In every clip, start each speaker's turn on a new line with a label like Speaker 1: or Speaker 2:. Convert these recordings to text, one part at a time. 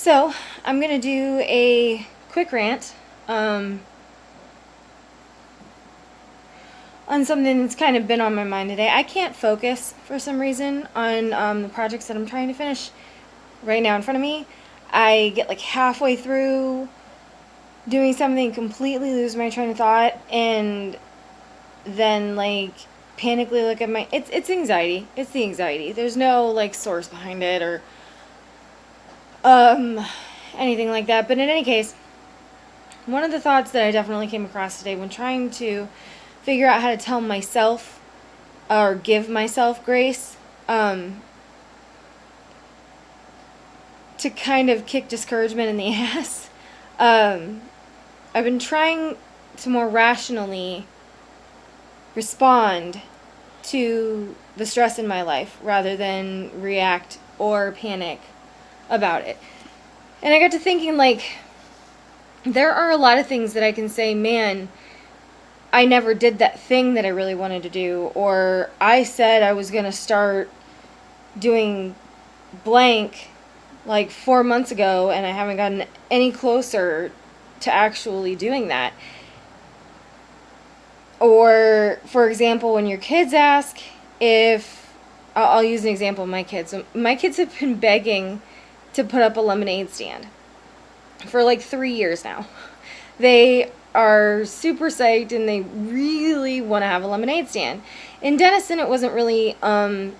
Speaker 1: So, I'm going to do a quick rant on something that's kind of been on my mind today. I can't focus for some reason on the projects that I'm trying to finish right now in front of me. I get like halfway through doing something, completely lose my train of thought, and then like panically look at my it's anxiety. It's the anxiety. There's no like source behind it or um anything like that. But in any case, one of the thoughts that I definitely came across today when trying to figure out how to tell myself or give myself grace, to kind of kick discouragement in the ass. I've been trying to more rationally respond to the stress in my life rather than react or panic about it. And I got to thinking, like, there are a lot of things that I can say, man, I never did that thing that I really wanted to do, or I said I was going to start doing blank like 4 months ago and I haven't gotten any closer to actually doing that. Or, for example, when your kids ask if, I'll use an example of my kids. My kids have been begging to put up a lemonade stand for like 3 years now. They are super psyched and they really want to have a lemonade stand. In Denison, it wasn't really a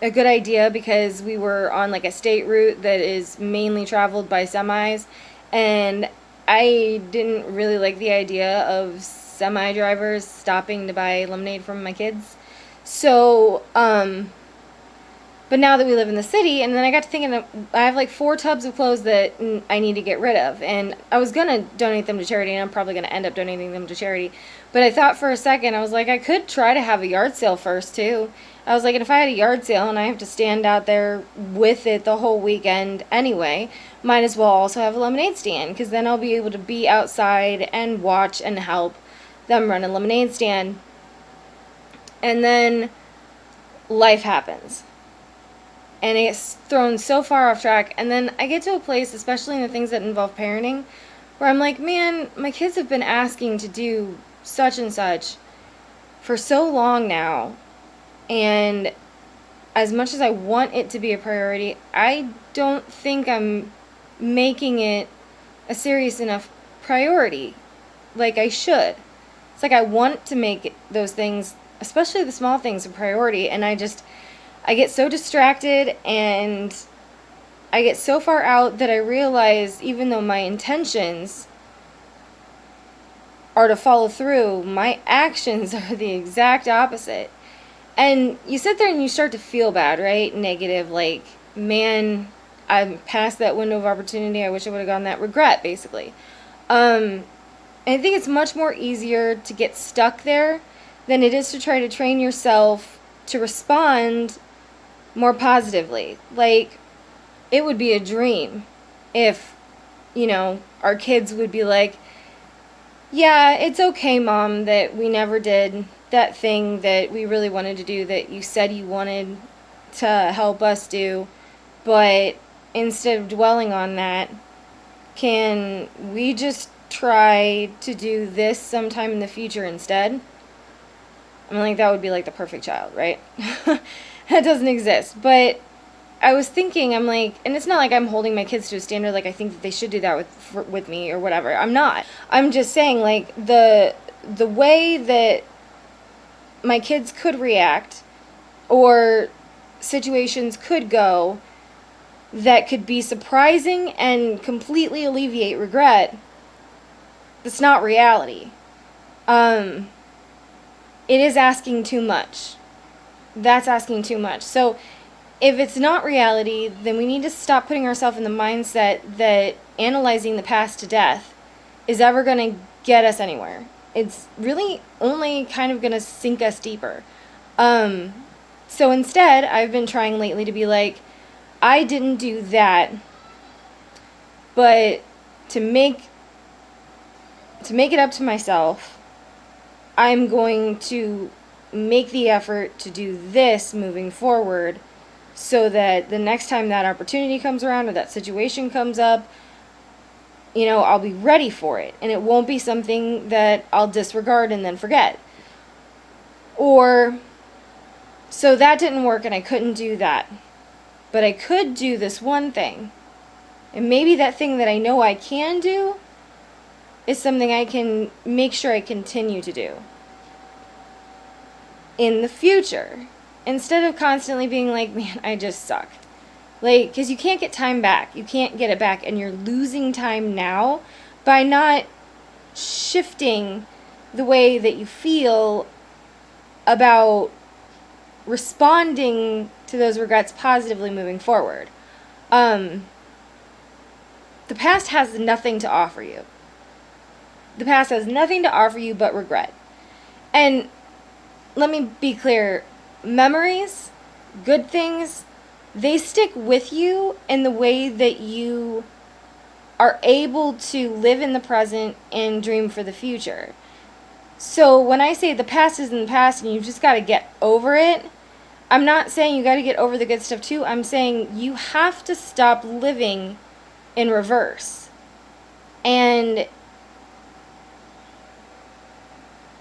Speaker 1: good idea because we were on like a state route that is mainly traveled by semis, and I didn't really like the idea of semi drivers stopping to buy lemonade from my kids. So, but now that we live in the city, and then I got to thinking, I have like 4 tubs of clothes that I need to get rid of. And I was going to donate them to charity, and I'm probably going to end up donating them to charity. But I thought for a second, I was like, I could try to have a yard sale first, too. I was like, if I had a yard sale and I have to stand out there with it the whole weekend anyway, might as well also have a lemonade stand, because then I'll be able to be outside and watch and help them run a lemonade stand. And then life happens and it gets thrown so far off track. And then I get to a place, especially in the things that involve parenting, where I'm like, man, my kids have been asking to do such and such for so long now. And as much as I want it to be a priority, I don't think I'm making it a serious enough priority like I should. It's like I want to make those things, especially the small things, a priority, and I get so distracted and I get so far out that I realize even though my intentions are to follow through, my actions are the exact opposite. And you sit there and you start to feel bad, right? Negative, like, man, I'm past that window of opportunity. I wish I would have gotten that. Regret, basically. And I think it's much more easier to get stuck there than it is to try to train yourself to respond more positively. Like, it would be a dream if, our kids would be like, yeah, it's okay, Mom, that we never did that thing that we really wanted to do that you said you wanted to help us do, but instead of dwelling on that, can we just try to do this sometime in the future instead? I mean, like, that would be like the perfect child, right? That doesn't exist. But I was thinking, I'm like, and it's not like I'm holding my kids to a standard, like I think that they should do that with me or whatever. I'm not. I'm just saying, like, the way that my kids could react or situations could go that could be surprising and completely alleviate regret, that's not reality. It is asking too much. That's asking too much. So if it's not reality, then we need to stop putting ourselves in the mindset that analyzing the past to death is ever going to get us anywhere. It's really only kind of going to sink us deeper. So instead, I've been trying lately to be like, I didn't do that, but to make it up to myself, I'm going to make the effort to do this moving forward so that the next time that opportunity comes around or that situation comes up, I'll be ready for it, and it won't be something that I'll disregard and then forget. Or, so that didn't work and I couldn't do that, but I could do this one thing. And maybe that thing that I know I can do is something I can make sure I continue to do in the future. Instead of constantly being like, man, I just suck. Like, because you can't get time back. You can't get it back. And you're losing time now by not shifting the way that you feel about responding to those regrets positively moving forward. The past has nothing to offer you. The past has nothing to offer you but regret. And let me be clear, memories, good things, they stick with you in the way that you are able to live in the present and dream for the future. So when I say the past is in the past and you've just got to get over it, I'm not saying you got to get over the good stuff too. I'm saying you have to stop living in reverse. And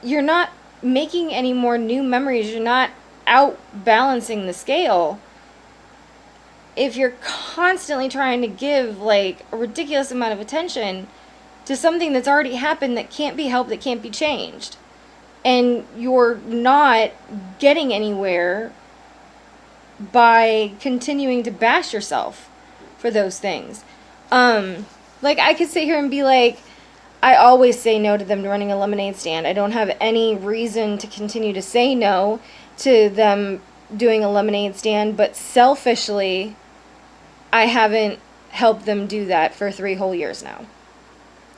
Speaker 1: you're not making any more new memories. You're not out balancing the scale if you're constantly trying to give like a ridiculous amount of attention to something that's already happened that can't be helped, that can't be changed. And you're not getting anywhere by continuing to bash yourself for those things. Like, I could sit here and be like, I always say no to them running a lemonade stand. I don't have any reason to continue to say no to them doing a lemonade stand, but selfishly, I haven't helped them do that for 3 whole years now.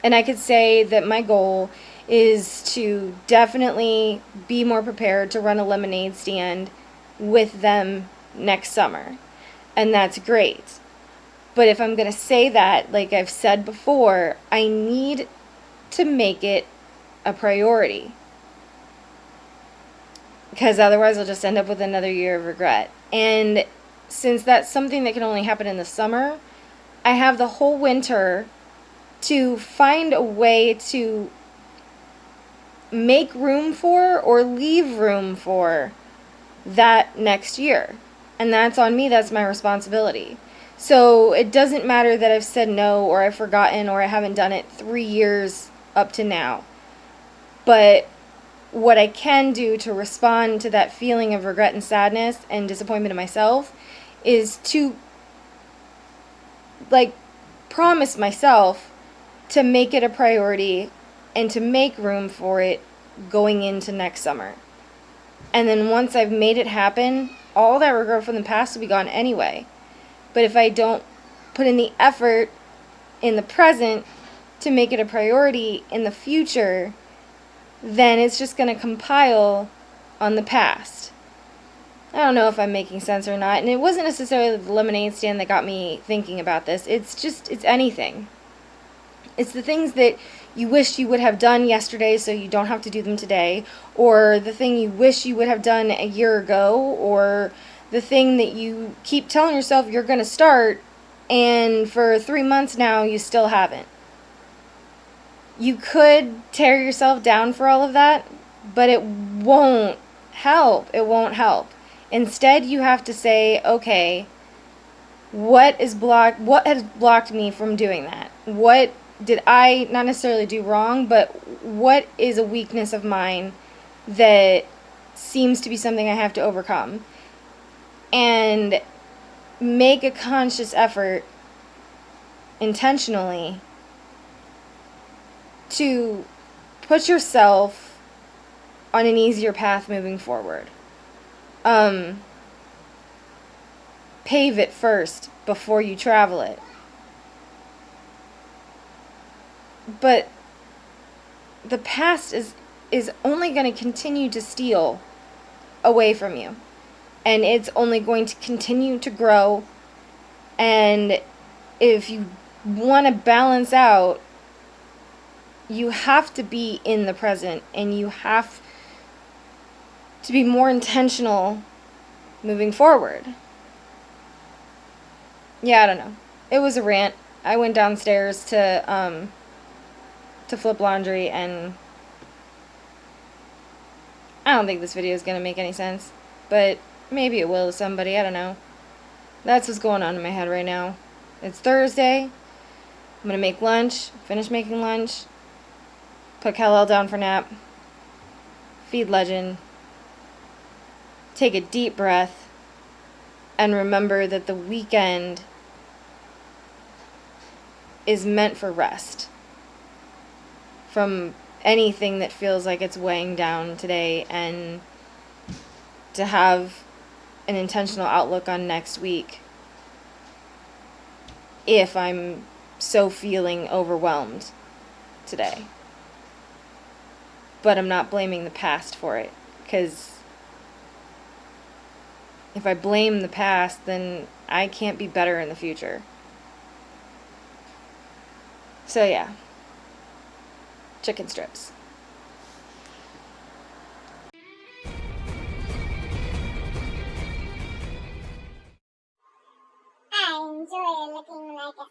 Speaker 1: And I could say that my goal is to definitely be more prepared to run a lemonade stand with them next summer. And that's great. But if I'm going to say that, like I've said before, I need to make it a priority. Because otherwise I'll just end up with another year of regret. And since that's something that can only happen in the summer, I have the whole winter to find a way to make room for or leave room for that next year. And that's on me, that's my responsibility. So it doesn't matter that I've said no or I've forgotten or I haven't done it 3 years up to now. But what I can do to respond to that feeling of regret and sadness and disappointment in myself is to like promise myself to make it a priority and to make room for it going into next summer. And then once I've made it happen, all that regret from the past will be gone anyway. But if I don't put in the effort in the present to make it a priority in the future, then it's just going to compile on the past. I don't know if I'm making sense or not. And it wasn't necessarily the lemonade stand that got me thinking about this. It's anything. It's the things that you wish you would have done yesterday so you don't have to do them today. Or the thing you wish you would have done a year ago. Or the thing that you keep telling yourself you're going to start, and for 3 months now you still haven't. You could tear yourself down for all of that, but it won't help. It won't help. Instead, you have to say, okay, what has blocked me from doing that? What did I not necessarily do wrong, but what is a weakness of mine that seems to be something I have to overcome? And make a conscious effort intentionally to put yourself on an easier path moving forward. Pave it first before you travel it. But the past is only going to continue to steal away from you. And it's only going to continue to grow. And if you want to balance out, you have to be in the present. And you have to be more intentional moving forward. Yeah, I don't know. It was a rant. I went downstairs to flip laundry, and I don't think this video is gonna make any sense, but maybe it will to somebody. I don't know. That's what's going on in my head right now. It's Thursday. I'm gonna make lunch. Finish making lunch. Put Kal-El down for nap. Feed Legend. Take a deep breath. And remember that the weekend is meant for rest from anything that feels like it's weighing down today, and to have an intentional outlook on next week if I'm so feeling overwhelmed today. But I'm not blaming the past for it, because if I blame the past, then I can't be better in the future. So yeah, chicken strips.
Speaker 2: I enjoy looking like a